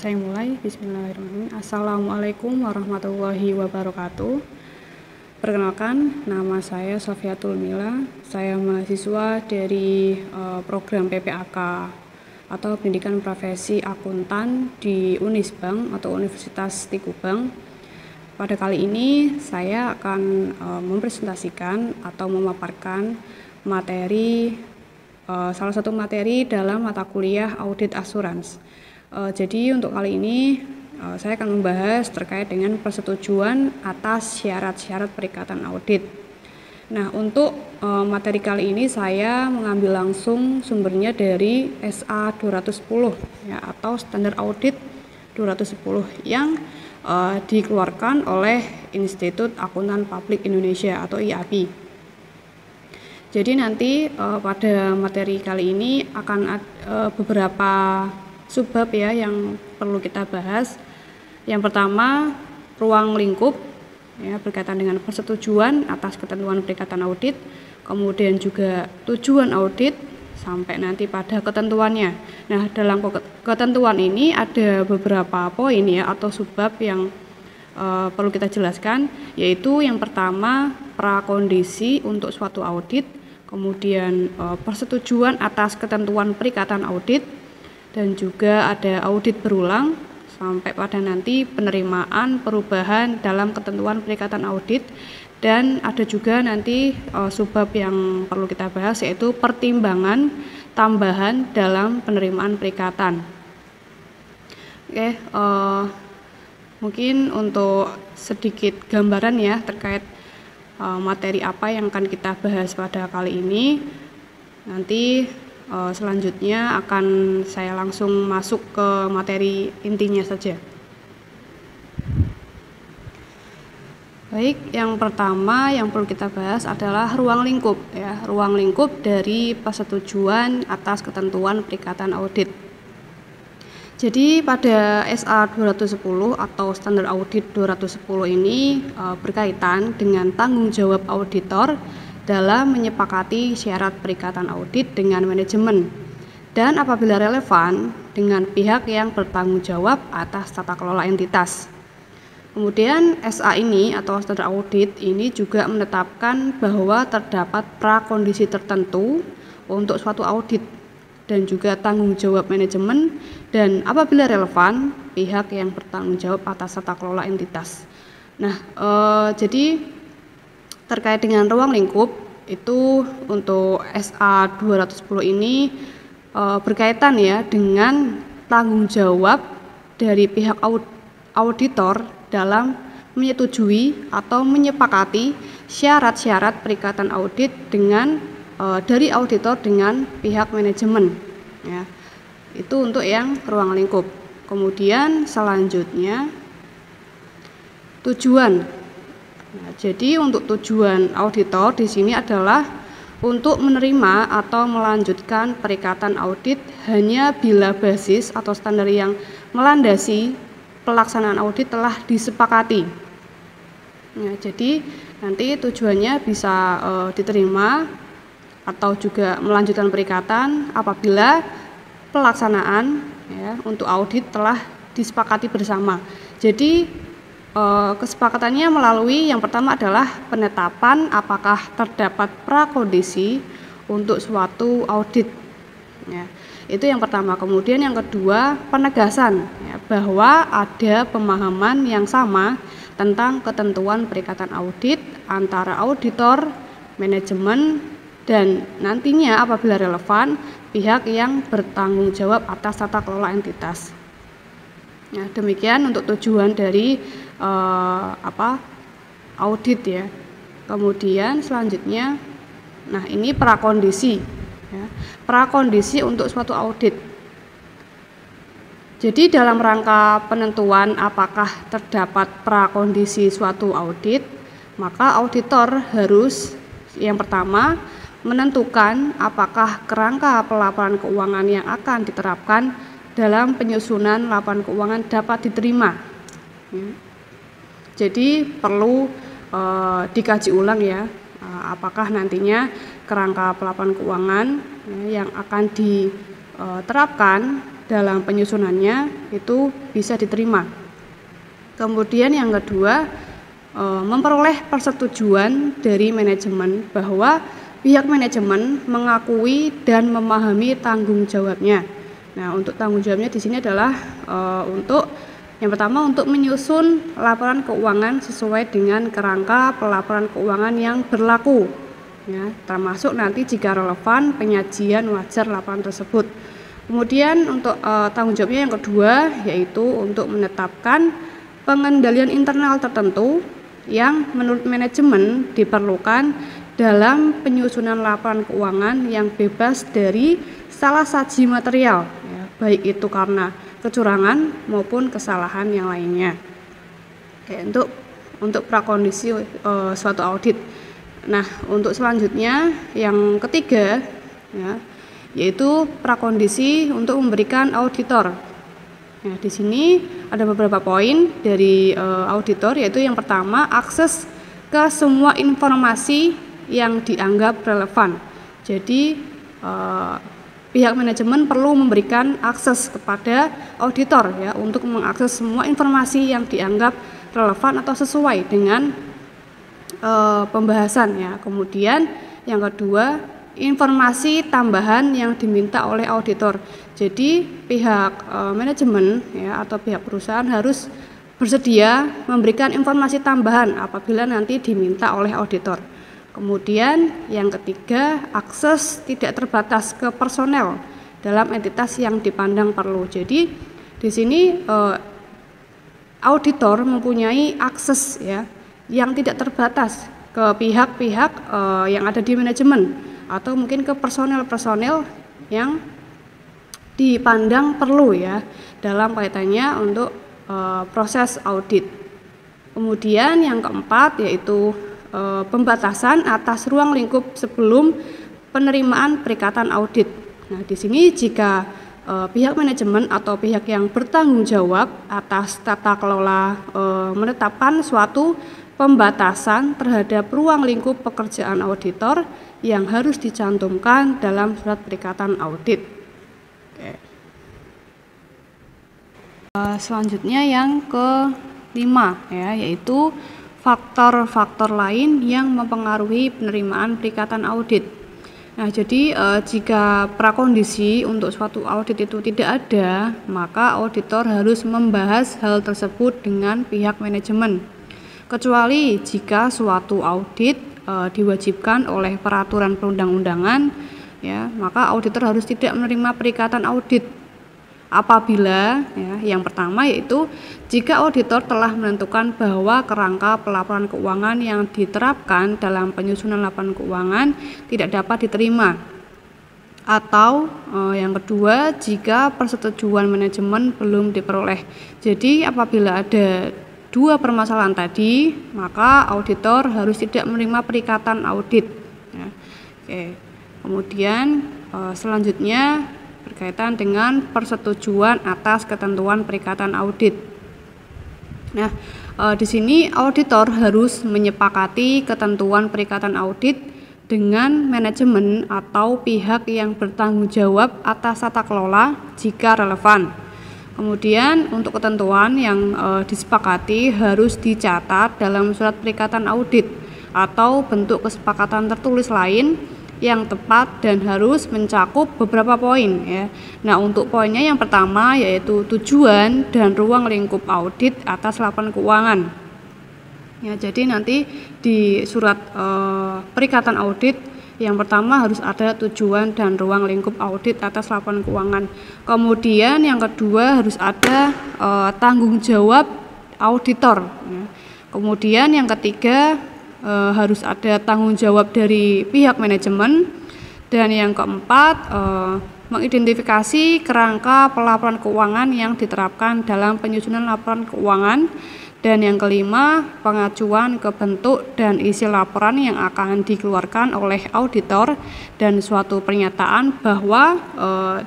Saya mulai. Bismillahirrahmanirrahim. Assalamualaikum warahmatullahi wabarakatuh. Perkenalkan, nama saya Sofiatul Mila. Saya mahasiswa dari program PPAK atau Pendidikan Profesi Akuntan di Unisbank atau Universitas Tikubang. Pada kali ini saya akan mempresentasikan atau memaparkan materi salah satu materi dalam mata kuliah audit assurance. Jadi untuk kali ini saya akan membahas terkait dengan persetujuan atas syarat-syarat perikatan audit. Nah, untuk materi kali ini saya mengambil langsung sumbernya dari SA 210 ya, atau Standar Audit 210 yang dikeluarkan oleh Institut Akuntan Publik Indonesia atau IAPI. Jadi nanti pada materi kali ini akan ada beberapa subbab ya yang perlu kita bahas. Yang pertama, ruang lingkup ya, berkaitan dengan persetujuan atas ketentuan perikatan audit, kemudian juga tujuan audit sampai nanti pada ketentuannya. Nah, dalam ketentuan ini ada beberapa poin ya atau subbab yang perlu kita jelaskan, yaitu yang pertama prakondisi untuk suatu audit, kemudian persetujuan atas ketentuan perikatan audit, dan juga ada audit berulang sampai pada nanti penerimaan perubahan dalam ketentuan perikatan audit, dan ada juga nanti subbab yang perlu kita bahas yaitu pertimbangan tambahan dalam penerimaan perikatan. Oke, mungkin untuk sedikit gambaran ya terkait materi apa yang akan kita bahas pada kali ini. Nanti selanjutnya akan saya langsung masuk ke materi intinya saja. Baik, yang pertama yang perlu kita bahas adalah ruang lingkup ya, ruang lingkup dari persetujuan atas ketentuan perikatan audit. Jadi pada SA 210 atau Standar Audit 210 ini berkaitan dengan tanggung jawab auditor dalam menyepakati syarat perikatan audit dengan manajemen dan apabila relevan dengan pihak yang bertanggung jawab atas tata kelola entitas. Kemudian SA ini atau Standar Audit ini juga menetapkan bahwa terdapat prakondisi tertentu untuk suatu audit dan juga tanggung jawab manajemen dan apabila relevan pihak yang bertanggung jawab atas tata kelola entitas. Nah, jadi terkait dengan ruang lingkup itu untuk SA 210 ini berkaitan ya dengan tanggung jawab dari pihak auditor dalam menyetujui atau menyepakati syarat-syarat perikatan audit dengan dari auditor dengan pihak manajemen ya. Itu untuk yang ruang lingkup. Kemudian selanjutnya tujuan. Nah, jadi untuk tujuan auditor di sini adalah untuk menerima atau melanjutkan perikatan audit hanya bila basis atau standar yang melandasi pelaksanaan audit telah disepakati. Nah, jadi nanti tujuannya bisa diterima atau juga melanjutkan perikatan apabila pelaksanaan ya, untuk audit telah disepakati bersama. Jadi kesepakatannya melalui yang pertama adalah penetapan apakah terdapat prakondisi untuk suatu audit ya, itu yang pertama. Kemudian yang kedua penegasan ya, bahwa ada pemahaman yang sama tentang ketentuan perikatan audit antara auditor, manajemen, dan nantinya apabila relevan pihak yang bertanggung jawab atas tata kelola entitas. Nah, demikian untuk tujuan dari audit ya. Kemudian selanjutnya, nah ini prakondisi ya, prakondisi untuk suatu audit. Jadi dalam rangka penentuan apakah terdapat prakondisi suatu audit, maka auditor harus yang pertama menentukan apakah kerangka pelaporan keuangan yang akan diterapkan dalam penyusunan laporan keuangan dapat diterima. Jadi perlu dikaji ulang ya, apakah nantinya kerangka pelaporan keuangan yang akan diterapkan dalam penyusunannya itu bisa diterima. Kemudian yang kedua, memperoleh persetujuan dari manajemen bahwa pihak manajemen mengakui dan memahami tanggung jawabnya. Nah, untuk tanggung jawabnya di sini adalah untuk yang pertama untuk menyusun laporan keuangan sesuai dengan kerangka pelaporan keuangan yang berlaku, ya, termasuk nanti jika relevan penyajian wajar laporan tersebut. Kemudian untuk tanggung jawabnya yang kedua yaitu untuk menetapkan pengendalian internal tertentu yang menurut manajemen diperlukan dalam penyusunan laporan keuangan yang bebas dari salah saji material, ya, baik itu karena kecurangan maupun kesalahan yang lainnya. Oke, untuk prakondisi suatu audit. Nah, untuk selanjutnya yang ketiga, ya, yaitu prakondisi untuk memberikan auditor. Nah, di sini ada beberapa poin dari auditor, yaitu yang pertama akses ke semua informasi yang dianggap relevan. Jadi pihak manajemen perlu memberikan akses kepada auditor, ya, untuk mengakses semua informasi yang dianggap relevan atau sesuai dengan pembahasan, ya. Kemudian yang kedua, informasi tambahan yang diminta oleh auditor. Jadi pihak manajemen, ya, atau pihak perusahaan harus bersedia memberikan informasi tambahan apabila nanti diminta oleh auditor. Kemudian yang ketiga, akses tidak terbatas ke personel dalam entitas yang dipandang perlu. Jadi di sini auditor mempunyai akses, ya, yang tidak terbatas ke pihak-pihak yang ada di manajemen atau mungkin ke personel-personel yang dipandang perlu, ya, dalam kaitannya untuk proses audit. Kemudian yang keempat yaitu pembatasan atas ruang lingkup sebelum penerimaan perikatan audit. Nah, di sini jika pihak manajemen atau pihak yang bertanggung jawab atas tata kelola menetapkan suatu pembatasan terhadap ruang lingkup pekerjaan auditor yang harus dicantumkan dalam surat perikatan audit. Oke. Selanjutnya yang kelima, ya, yaitu faktor-faktor lain yang mempengaruhi penerimaan perikatan audit. Nah, jadi jika prakondisi untuk suatu audit itu tidak ada, maka auditor harus membahas hal tersebut dengan pihak manajemen. Kecuali jika suatu audit diwajibkan oleh peraturan perundang-undangan, ya, maka auditor harus tidak menerima perikatan audit. Apabila, ya, yang pertama yaitu jika auditor telah menentukan bahwa kerangka pelaporan keuangan yang diterapkan dalam penyusunan laporan keuangan tidak dapat diterima. Atau yang kedua, jika persetujuan manajemen belum diperoleh. Jadi apabila ada dua permasalahan tadi, maka auditor harus tidak menerima perikatan audit, ya. Oke. Kemudian selanjutnya berkaitan dengan persetujuan atas ketentuan perikatan audit. Nah, di sini auditor harus menyepakati ketentuan perikatan audit dengan manajemen atau pihak yang bertanggung jawab atas tata kelola jika relevan. Kemudian untuk ketentuan yang disepakati harus dicatat dalam surat perikatan audit atau bentuk kesepakatan tertulis lain yang tepat dan harus mencakup beberapa poin, ya. Nah, untuk poinnya yang pertama yaitu tujuan dan ruang lingkup audit atas laporan keuangan. Ya, jadi nanti di surat perikatan audit yang pertama harus ada tujuan dan ruang lingkup audit atas laporan keuangan. Kemudian yang kedua harus ada tanggung jawab auditor, ya. Kemudian yang ketiga harus ada tanggung jawab dari pihak manajemen, dan yang keempat mengidentifikasi kerangka pelaporan keuangan yang diterapkan dalam penyusunan laporan keuangan, dan yang kelima pengajuan ke bentuk dan isi laporan yang akan dikeluarkan oleh auditor dan suatu pernyataan bahwa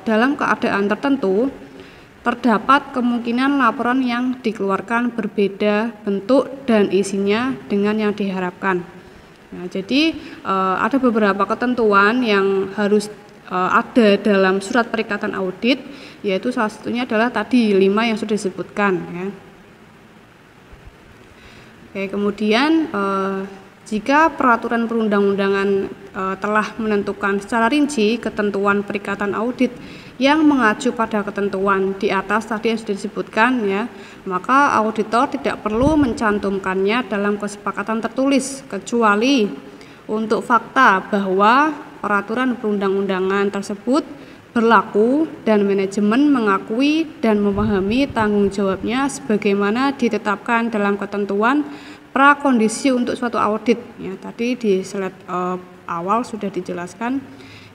dalam keadaan tertentu terdapat kemungkinan laporan yang dikeluarkan berbeda bentuk dan isinya dengan yang diharapkan. Nah, jadi ada beberapa ketentuan yang harus ada dalam surat perikatan audit, yaitu salah satunya adalah tadi 5 yang sudah disebutkan ya. Oke, kemudian jika peraturan perundang-undangan telah menentukan secara rinci ketentuan perikatan audit yang mengacu pada ketentuan di atas tadi yang sudah disebutkan ya, maka auditor tidak perlu mencantumkannya dalam kesepakatan tertulis kecuali untuk fakta bahwa peraturan perundang-undangan tersebut berlaku dan manajemen mengakui dan memahami tanggung jawabnya sebagaimana ditetapkan dalam ketentuan prakondisi untuk suatu audit ya. Tadi di slide awal sudah dijelaskan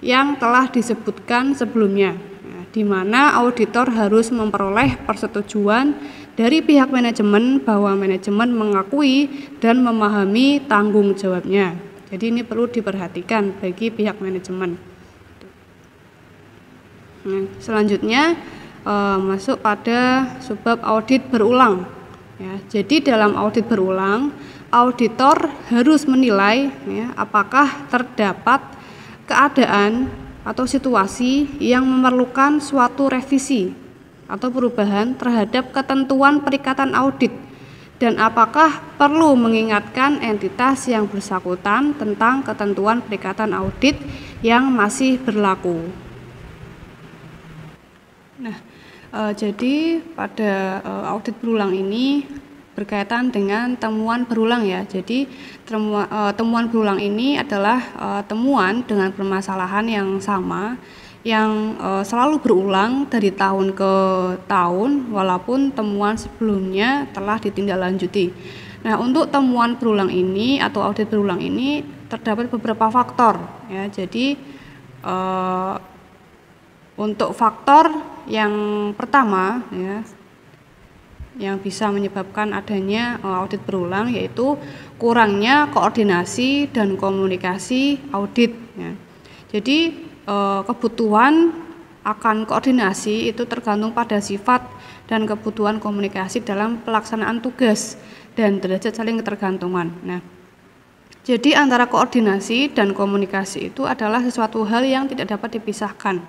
yang telah disebutkan sebelumnya ya, di mana auditor harus memperoleh persetujuan dari pihak manajemen bahwa manajemen mengakui dan memahami tanggung jawabnya. Jadi ini perlu diperhatikan bagi pihak manajemen. Nah, selanjutnya masuk pada subbab audit berulang ya. Jadi dalam audit berulang, auditor harus menilai ya, apakah terdapat keadaan atau situasi yang memerlukan suatu revisi atau perubahan terhadap ketentuan perikatan audit dan apakah perlu mengingatkan entitas yang bersangkutan tentang ketentuan perikatan audit yang masih berlaku. Nah, jadi pada audit berulang ini berkaitan dengan temuan berulang ya. Jadi temuan berulang ini adalah temuan dengan permasalahan yang sama yang selalu berulang dari tahun ke tahun walaupun temuan sebelumnya telah ditindaklanjuti. Nah, untuk temuan berulang ini atau audit berulang ini terdapat beberapa faktor ya. Jadi untuk faktor yang pertama ya, yang bisa menyebabkan adanya audit berulang yaitu kurangnya koordinasi dan komunikasi audit ya. Jadi kebutuhan akan koordinasi itu tergantung pada sifat dan kebutuhan komunikasi dalam pelaksanaan tugas dan derajat saling ketergantungan. Nah, jadi antara koordinasi dan komunikasi itu adalah sesuatu hal yang tidak dapat dipisahkan.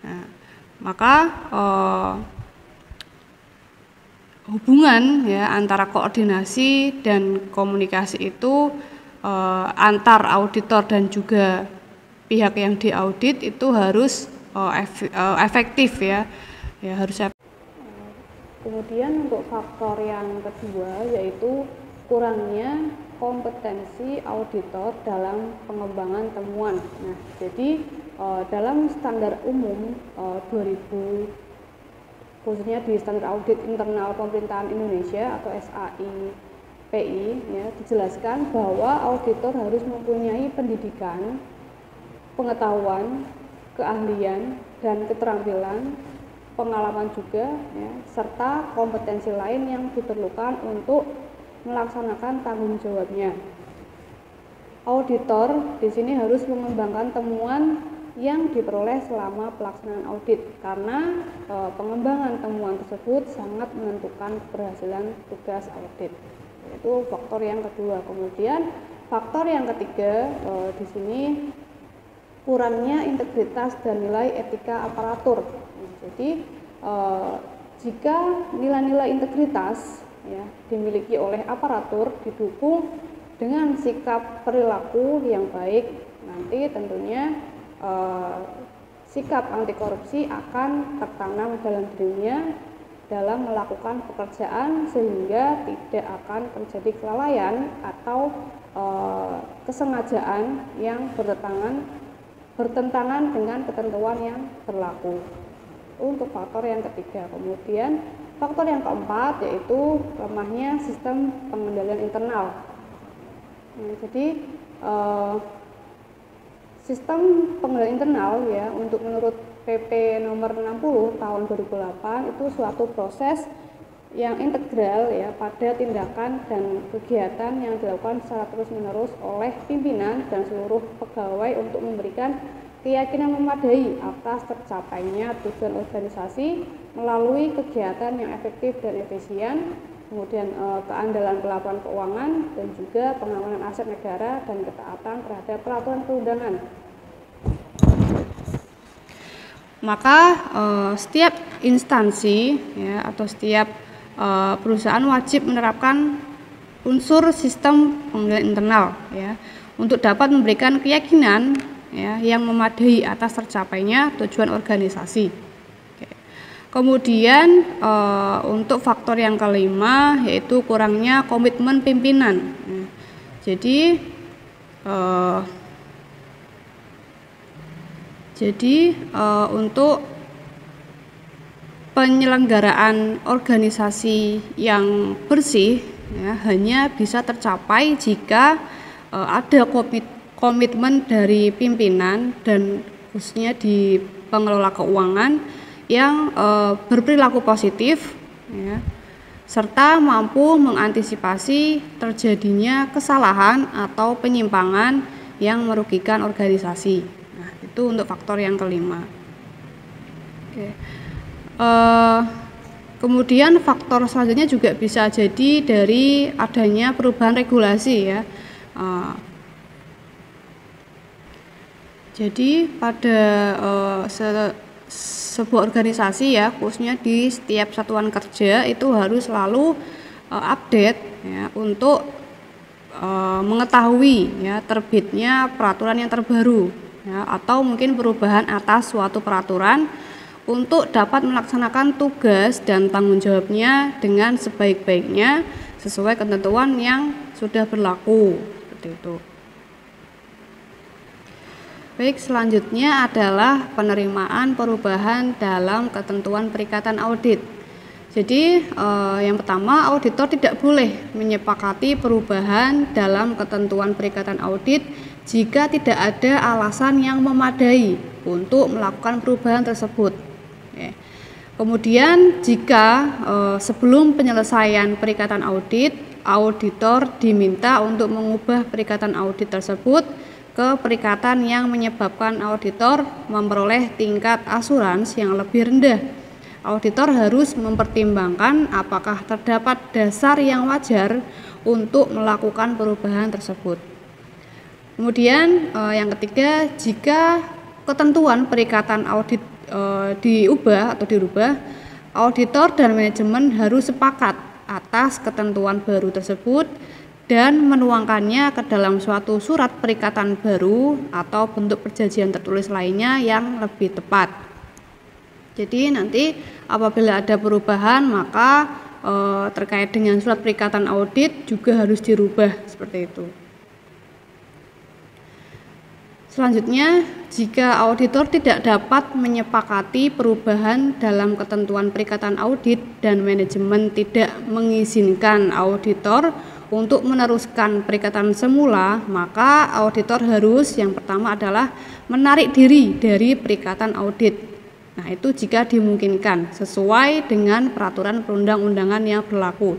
Nah, maka hubungan ya antara koordinasi dan komunikasi itu antar auditor dan juga pihak yang diaudit itu harus efektif ya harus efektif. Kemudian untuk faktor yang kedua yaitu kurangnya kompetensi auditor dalam pengembangan temuan. Nah, jadi dalam standar umum 2000 khususnya di standar audit internal pemerintahan Indonesia atau SAIPI ya, dijelaskan bahwa auditor harus mempunyai pendidikan, pengetahuan, keahlian dan keterampilan, pengalaman juga ya, serta kompetensi lain yang diperlukan untuk melaksanakan tanggung jawabnya. Auditor di sini harus mengembangkan temuan yang diperoleh selama pelaksanaan audit karena pengembangan temuan tersebut sangat menentukan keberhasilan tugas audit. Itu faktor yang kedua. Kemudian faktor yang ketiga di sini kurangnya integritas dan nilai etika aparatur. Jadi jika nilai-nilai integritas ya, dimiliki oleh aparatur didukung dengan sikap perilaku yang baik, nanti tentunya sikap anti korupsi akan tertanam dalam dirinya dalam melakukan pekerjaan sehingga tidak akan terjadi kelalaian atau kesengajaan yang bertentangan dengan ketentuan yang berlaku. Untuk faktor yang ketiga. Kemudian faktor yang keempat yaitu lemahnya sistem pengendalian internal. Nah, jadi sistem pengendalian internal ya untuk menurut PP nomor 60 tahun 2008 itu suatu proses yang integral ya pada tindakan dan kegiatan yang dilakukan secara terus-menerus oleh pimpinan dan seluruh pegawai untuk memberikan keyakinan memadai atas tercapainya tujuan organisasi melalui kegiatan yang efektif dan efisien, kemudian keandalan pelaporan keuangan dan juga pengamanan aset negara dan ketaatan terhadap peraturan perundangan. maka setiap instansi ya atau setiap perusahaan wajib menerapkan unsur sistem pengendalian internal ya untuk dapat memberikan keyakinan ya yang memadai atas tercapainya tujuan organisasi. Oke. Kemudian untuk faktor yang kelima yaitu kurangnya komitmen pimpinan. Jadi untuk penyelenggaraan organisasi yang bersih ya, hanya bisa tercapai jika ada komitmen dari pimpinan dan khususnya di pengelola keuangan yang berperilaku positif ya, serta mampu mengantisipasi terjadinya kesalahan atau penyimpangan yang merugikan organisasi. Nah, itu untuk faktor yang kelima. Oke. Kemudian faktor selanjutnya juga bisa jadi dari adanya perubahan regulasi ya. Jadi pada sebuah organisasi ya, khususnya di setiap satuan kerja itu harus selalu update ya, untuk mengetahui ya terbitnya peraturan yang terbaru ya, atau mungkin perubahan atas suatu peraturan untuk dapat melaksanakan tugas dan tanggung jawabnya dengan sebaik-baiknya sesuai ketentuan yang sudah berlaku seperti itu. Baik, selanjutnya adalah penerimaan perubahan dalam ketentuan perikatan audit. Jadi yang pertama, auditor tidak boleh menyepakati perubahan dalam ketentuan perikatan audit jika tidak ada alasan yang memadai untuk melakukan perubahan tersebut. Kemudian jika sebelum penyelesaian perikatan audit, auditor diminta untuk mengubah perikatan audit tersebut ke perikatan yang menyebabkan auditor memperoleh tingkat asuransi yang lebih rendah. Auditor harus mempertimbangkan apakah terdapat dasar yang wajar untuk melakukan perubahan tersebut. Kemudian yang ketiga, jika ketentuan perikatan audit diubah atau dirubah, auditor dan manajemen harus sepakat atas ketentuan baru tersebut dan menuangkannya ke dalam suatu surat perikatan baru atau bentuk perjanjian tertulis lainnya yang lebih tepat. Jadi nanti apabila ada perubahan maka terkait dengan surat perikatan audit juga harus dirubah seperti itu. Selanjutnya, jika auditor tidak dapat menyepakati perubahan dalam ketentuan perikatan audit dan manajemen tidak mengizinkan auditor untuk meneruskan perikatan semula, maka auditor harus yang pertama adalah menarik diri dari perikatan audit. Nah, itu jika dimungkinkan sesuai dengan peraturan perundang-undangan yang berlaku.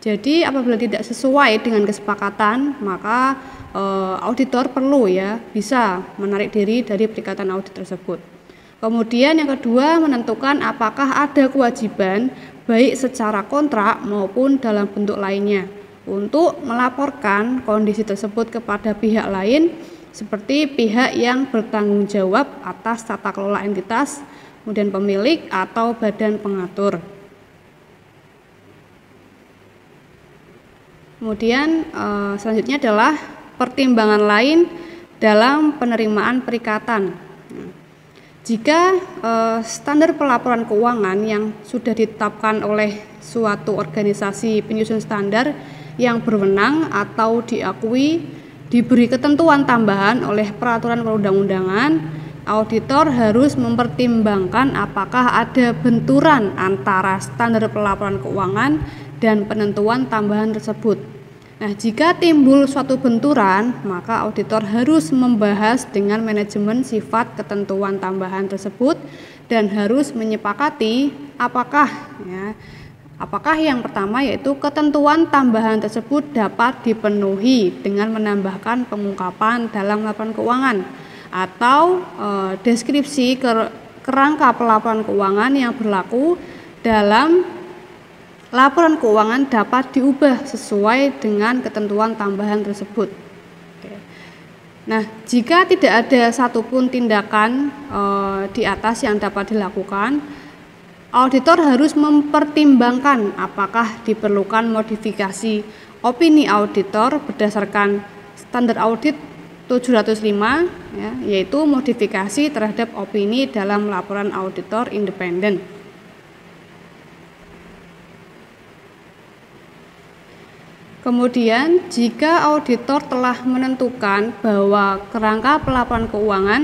Jadi apabila tidak sesuai dengan kesepakatan, maka auditor perlu ya bisa menarik diri dari perikatan audit tersebut. Kemudian yang kedua, menentukan apakah ada kewajiban baik secara kontrak maupun dalam bentuk lainnya untuk melaporkan kondisi tersebut kepada pihak lain seperti pihak yang bertanggung jawab atas tata kelola entitas, kemudian pemilik atau badan pengatur. Kemudian selanjutnya adalah pertimbangan lain dalam penerimaan perikatan. Jika standar pelaporan keuangan yang sudah ditetapkan oleh suatu organisasi penyusun standar yang berwenang atau diakui diberi ketentuan tambahan oleh peraturan perundang-undangan, auditor harus mempertimbangkan apakah ada benturan antara standar pelaporan keuangan dan penentuan tambahan tersebut. Nah, jika timbul suatu benturan, maka auditor harus membahas dengan manajemen sifat ketentuan tambahan tersebut dan harus menyepakati apakah yang pertama yaitu ketentuan tambahan tersebut dapat dipenuhi dengan menambahkan pengungkapan dalam laporan keuangan atau deskripsi kerangka pelaporan keuangan yang berlaku dalam laporan keuangan dapat diubah sesuai dengan ketentuan tambahan tersebut. Oke. Nah, jika tidak ada satupun tindakan di atas yang dapat dilakukan, auditor harus mempertimbangkan apakah diperlukan modifikasi opini auditor berdasarkan standar audit 705, ya, yaitu modifikasi terhadap opini dalam laporan auditor independen. Kemudian, jika auditor telah menentukan bahwa kerangka pelaporan keuangan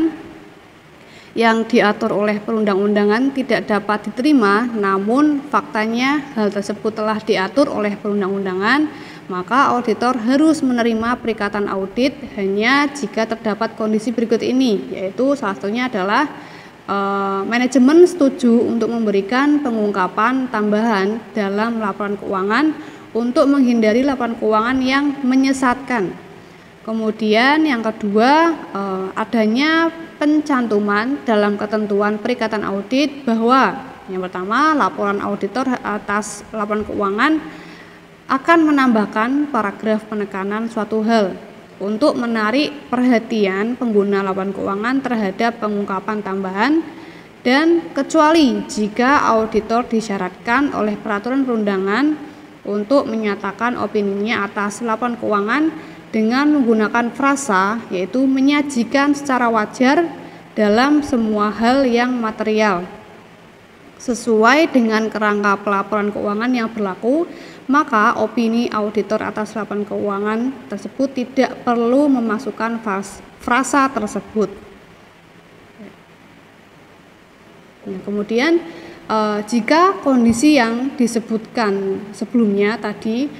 yang diatur oleh perundang-undangan tidak dapat diterima, namun faktanya hal tersebut telah diatur oleh perundang-undangan, maka auditor harus menerima perikatan audit hanya jika terdapat kondisi berikut ini, yaitu salah satunya adalah manajemen setuju untuk memberikan pengungkapan tambahan dalam laporan keuangan untuk menghindari laporan keuangan yang menyesatkan. Kemudian yang kedua, adanya pencantuman dalam ketentuan perikatan audit bahwa yang pertama, laporan auditor atas laporan keuangan akan menambahkan paragraf penekanan suatu hal untuk menarik perhatian pengguna laporan keuangan terhadap pengungkapan tambahan, dan kecuali jika auditor disyaratkan oleh peraturan perundangan untuk menyatakan opininya atas laporan keuangan dengan menggunakan frasa, yaitu menyajikan secara wajar dalam semua hal yang material sesuai dengan kerangka pelaporan keuangan yang berlaku, maka opini auditor atas laporan keuangan tersebut tidak perlu memasukkan frasa tersebut. Nah, kemudian jika kondisi yang disebutkan sebelumnya tadi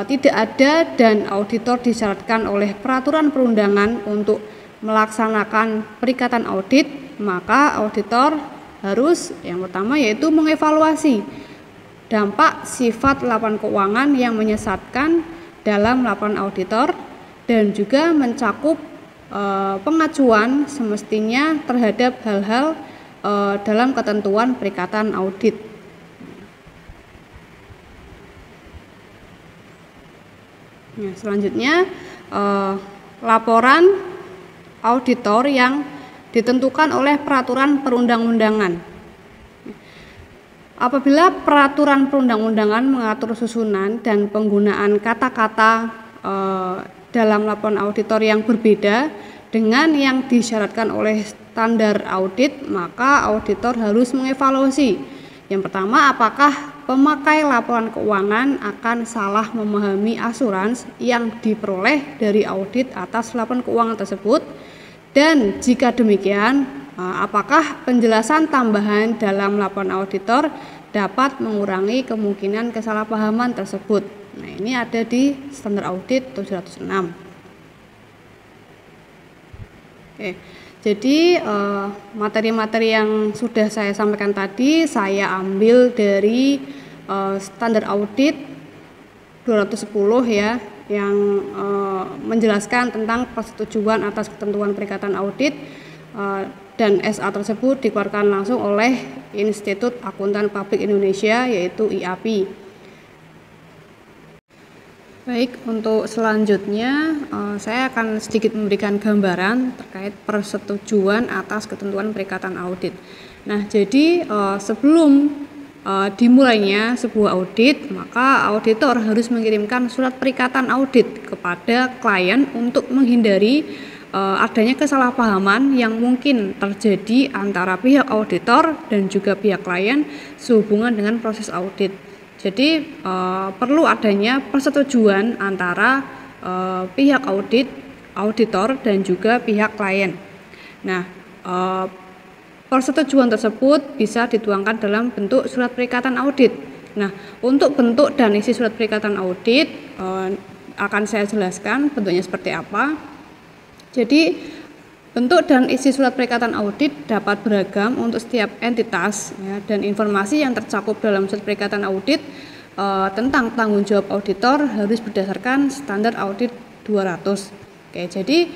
tidak ada dan auditor disyaratkan oleh peraturan perundangan untuk melaksanakan perikatan audit, maka auditor harus yang pertama yaitu mengevaluasi dampak sifat laporan keuangan yang menyesatkan dalam laporan auditor dan juga mencakup pengacuan semestinya terhadap hal-hal dalam ketentuan perikatan audit. Nah, selanjutnya laporan auditor yang ditentukan oleh peraturan perundang-undangan. Apabila peraturan perundang-undangan mengatur susunan dan penggunaan kata-kata dalam laporan auditor yang berbeda dengan yang disyaratkan oleh standar audit, maka auditor harus mengevaluasi. Yang pertama, apakah pemakai laporan keuangan akan salah memahami asuransi yang diperoleh dari audit atas laporan keuangan tersebut, dan jika demikian, apakah penjelasan tambahan dalam laporan auditor dapat mengurangi kemungkinan kesalahpahaman tersebut. Nah, ini ada di standar audit 706. Oke, jadi materi-materi yang sudah saya sampaikan tadi saya ambil dari standar audit 210 ya, yang menjelaskan tentang persetujuan atas ketentuan perikatan audit, dan SA tersebut dikeluarkan langsung oleh Institut Akuntan Publik Indonesia, yaitu IAPI. Baik, untuk selanjutnya saya akan sedikit memberikan gambaran terkait persetujuan atas ketentuan perikatan audit. Nah, jadi sebelum dimulainya sebuah audit, maka auditor harus mengirimkan surat perikatan audit kepada klien untuk menghindari adanya kesalahpahaman yang mungkin terjadi antara pihak auditor dan juga pihak klien sehubungan dengan proses audit. Jadi perlu adanya persetujuan antara pihak auditor dan juga pihak klien. Nah, persetujuan tersebut bisa dituangkan dalam bentuk surat perikatan audit. Nah, untuk bentuk dan isi surat perikatan audit akan saya jelaskan bentuknya seperti apa. Jadi bentuk dan isi surat perikatan audit dapat beragam untuk setiap entitas ya, dan informasi yang tercakup dalam surat perikatan audit tentang tanggung jawab auditor harus berdasarkan standar audit 200. Oke, jadi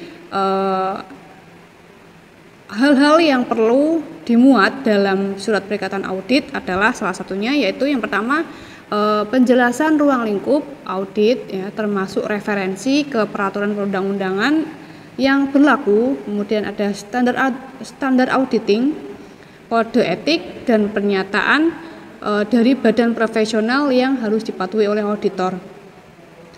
hal-hal yang perlu dimuat dalam surat perikatan audit adalah salah satunya yaitu yang pertama penjelasan ruang lingkup audit ya, termasuk referensi ke peraturan perundang-undangan yang berlaku, kemudian ada standar auditing, kode etik, dan pernyataan dari badan profesional yang harus dipatuhi oleh auditor.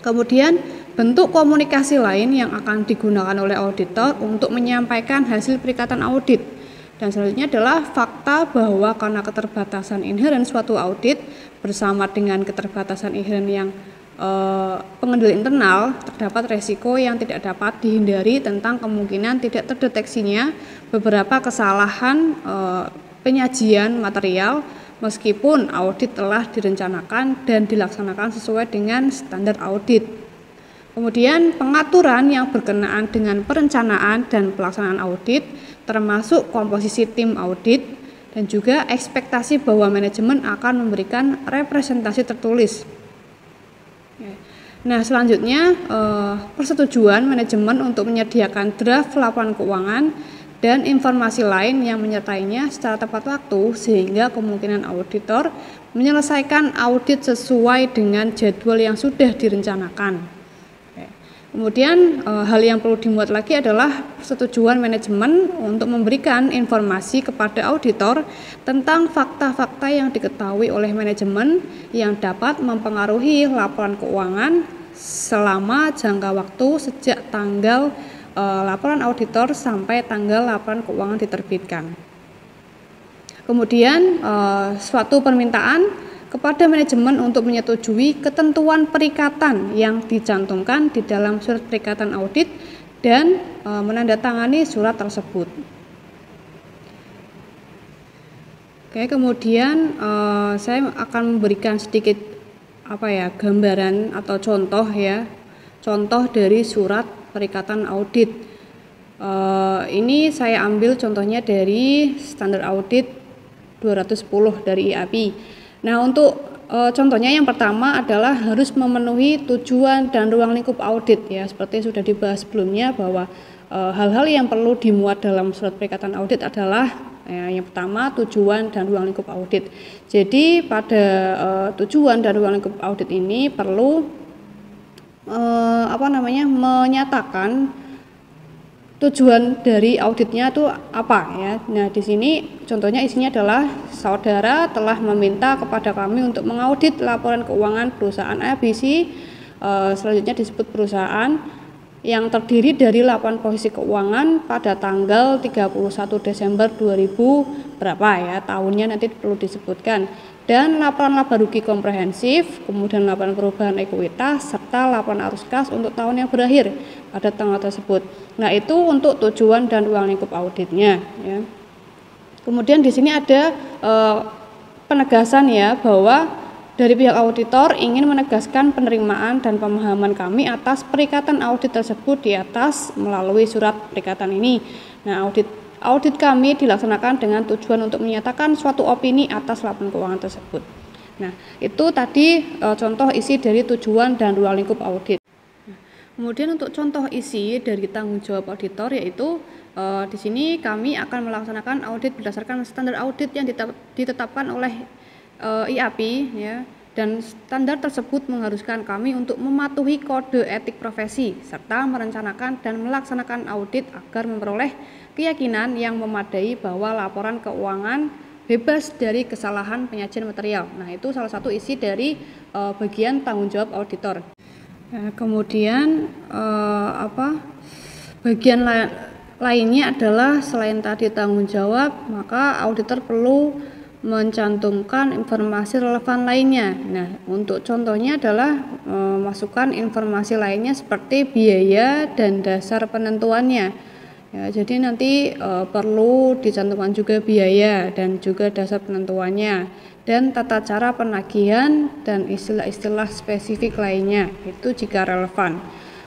Kemudian bentuk komunikasi lain yang akan digunakan oleh auditor untuk menyampaikan hasil perikatan audit. Dan selanjutnya adalah fakta bahwa karena keterbatasan inheren suatu audit bersama dengan keterbatasan inheren yang pengendali internal, terdapat resiko yang tidak dapat dihindari tentang kemungkinan tidak terdeteksinya beberapa kesalahan penyajian material meskipun audit telah direncanakan dan dilaksanakan sesuai dengan standar audit. Kemudian pengaturan yang berkenaan dengan perencanaan dan pelaksanaan audit termasuk komposisi tim audit dan juga ekspektasi bahwa manajemen akan memberikan representasi tertulis. Nah, selanjutnya persetujuan manajemen untuk menyediakan draft laporan keuangan dan informasi lain yang menyertainya secara tepat waktu sehingga kemungkinan auditor menyelesaikan audit sesuai dengan jadwal yang sudah direncanakan. Kemudian hal yang perlu dimuat lagi adalah persetujuan manajemen untuk memberikan informasi kepada auditor tentang fakta-fakta yang diketahui oleh manajemen yang dapat mempengaruhi laporan keuangan selama jangka waktu sejak tanggal laporan auditor sampai tanggal laporan keuangan diterbitkan. Kemudian suatu permintaan kepada manajemen untuk menyetujui ketentuan perikatan yang dicantumkan di dalam surat perikatan audit dan menandatangani surat tersebut. Oke, kemudian saya akan memberikan sedikit gambaran atau contoh dari surat perikatan audit. Ini saya ambil contohnya dari standar audit 210 dari IAP. Nah, untuk contohnya yang pertama adalah harus memenuhi tujuan dan ruang lingkup audit ya, seperti sudah dibahas sebelumnya bahwa hal-hal yang perlu dimuat dalam surat perikatan audit adalah yang pertama tujuan dan ruang lingkup audit. Jadi pada tujuan dan ruang lingkup audit ini perlu menyatakan tujuan dari auditnya itu apa ya. Nah, di sini contohnya isinya adalah saudara telah meminta kepada kami untuk mengaudit laporan keuangan perusahaan ABC, selanjutnya disebut perusahaan yang terdiri dari 8 posisi keuangan pada tanggal 31 Desember 2000 berapa ya, tahunnya nanti perlu disebutkan, dan laporan laba rugi komprehensif, kemudian laporan perubahan ekuitas serta laporan arus kas untuk tahun yang berakhir pada tanggal tersebut. Nah, itu untuk tujuan dan ruang lingkup auditnya ya. Kemudian di sini ada penegasan ya bahwa dari pihak auditor ingin menegaskan penerimaan dan pemahaman kami atas perikatan audit tersebut di atas melalui surat perikatan ini. Nah, audit kami dilaksanakan dengan tujuan untuk menyatakan suatu opini atas laporan keuangan tersebut. Nah, itu tadi contoh isi dari tujuan dan ruang lingkup audit. Kemudian untuk contoh isi dari tanggung jawab auditor yaitu di sini kami akan melaksanakan audit berdasarkan standar audit yang ditetapkan oleh IAP ya, dan standar tersebut mengharuskan kami untuk mematuhi kode etik profesi serta merencanakan dan melaksanakan audit agar memperoleh keyakinan yang memadai bahwa laporan keuangan bebas dari kesalahan penyajian material. Nah, itu salah satu isi dari bagian tanggung jawab auditor. Nah, kemudian bagian lainnya adalah selain tadi tanggung jawab, maka auditor perlu mencantumkan informasi relevan lainnya. Nah, untuk contohnya adalah masukkan informasi lainnya seperti biaya dan dasar penentuannya. Ya, jadi nanti perlu dicantumkan juga biaya dan juga dasar penentuannya dan tata cara penagihan dan istilah-istilah spesifik lainnya itu jika relevan.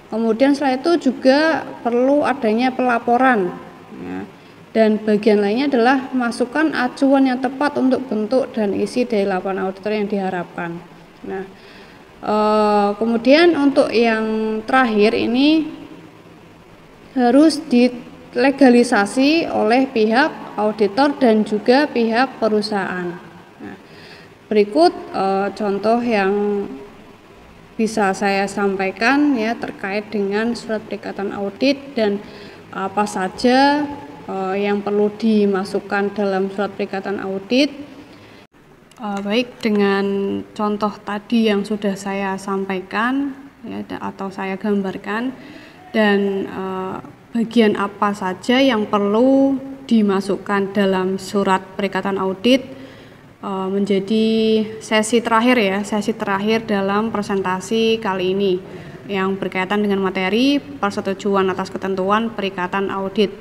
Kemudian setelah itu juga perlu adanya pelaporan ya. Dan bagian lainnya adalah masukkan acuan yang tepat untuk bentuk dan isi dari laporan auditor yang diharapkan. Nah, kemudian untuk yang terakhir ini harus dilegalisasi oleh pihak auditor dan juga pihak perusahaan. Nah, berikut contoh yang bisa saya sampaikan ya terkait dengan surat perikatan audit dan apa saja yang perlu dimasukkan dalam surat perikatan audit. Baik, dengan contoh tadi yang sudah saya sampaikan ya, atau saya gambarkan, dan bagian apa saja yang perlu dimasukkan dalam surat perikatan audit menjadi sesi terakhir dalam presentasi kali ini yang berkaitan dengan materi persetujuan atas ketentuan perikatan audit.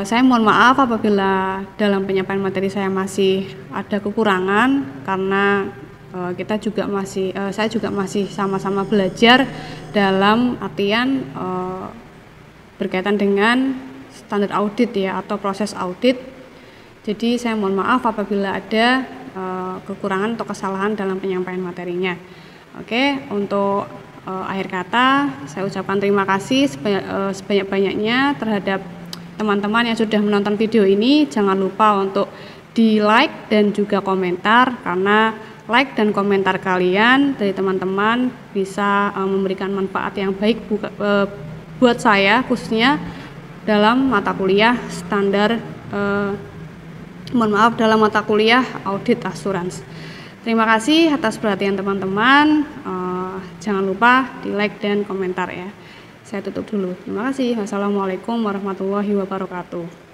Saya mohon maaf apabila dalam penyampaian materi saya masih ada kekurangan, karena saya juga masih sama-sama belajar dalam artian berkaitan dengan standar audit ya, atau proses audit. Jadi saya mohon maaf apabila ada kekurangan atau kesalahan dalam penyampaian materinya. Oke, untuk akhir kata saya ucapkan terima kasih sebanyak-banyaknya terhadap teman-teman yang sudah menonton video ini. Jangan lupa untuk di like dan juga komentar, karena like dan komentar kalian dari teman-teman bisa memberikan manfaat yang baik buat saya, khususnya dalam mata kuliah dalam mata kuliah audit assurance. Terima kasih atas perhatian teman-teman. Jangan lupa di like dan komentar ya. Saya tutup dulu. Terima kasih. Wassalamualaikum warahmatullahi wabarakatuh.